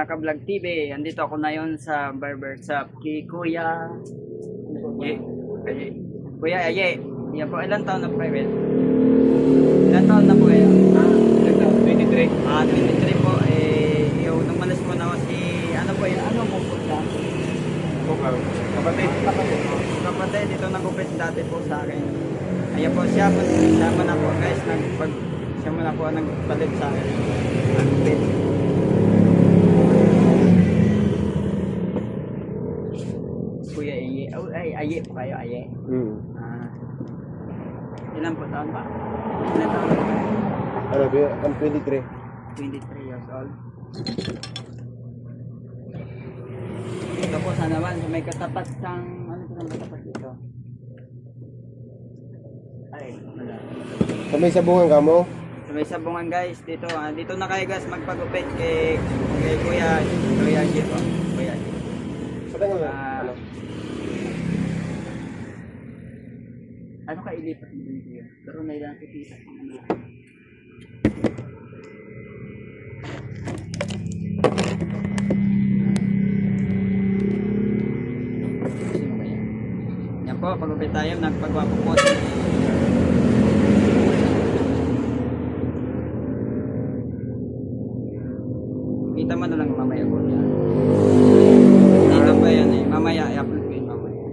Ka-Vlog TV. Andito ako na yon sa barber shop kay Kuya Aye. Kuya Aye. Yan po, ilang taon na po kayo? Ilang taon na po kayo? 23. 23 po. Yung nung malas po na ako si, ano po yun? Ano mo po siya? Kapatid. Kapatid, dito nagupit dati po sa akin. Ayan po siya mo na po guys. Siya mo na po nagpalit sa akin. Nagupit. Kuya Aye. Oh, Aye po kayo, Aye. Ilan po taon pa? Ilan taon pa? Ano, I'm 23. 23 years old. Ito po sa naman, may katapat sang, ano po ang katapat dito? Ay, wala. Sa may sabungan ka mo? So, may sabungan guys, dito. Dito na kayo guys magpagupit kay Kuya G po. Kuya G. Patang nga. Ano ka ilipat mo dito yun? Pero nailang kitita ko naman. Yan po, pagupit tayo, nagpagwapo po. Kita mo na lang mamaya po yan. Dito ba yan eh? Mamaya, i-upload ko yun mamaya.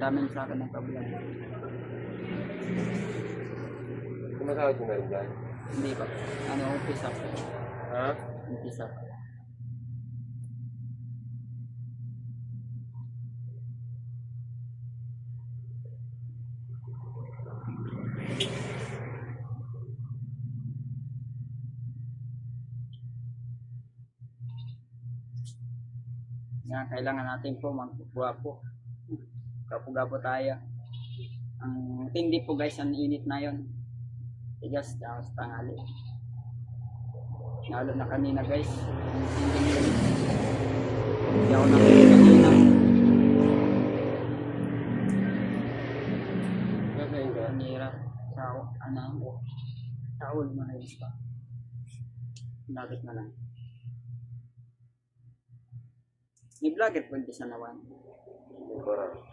Daming sa akin ng problem. Kumasahod mo na rin dyan? Hindi pa. Ano, umpisa pa. Ha? Umpisa pa. Yan, kailangan natin po magpupuwa-po. Gapo-gapo tayo. Ang tindi po guys, ang init na yon. Tigas, tapos tangali. Lalo na kanina guys. Ang tindi nyo. Hindi ako nakita kanina. Nasaan ka? Ang hirap. Sa ulo mo na yun pa. Lapit na lang. May vlogger po hindi sa nawan. Correct.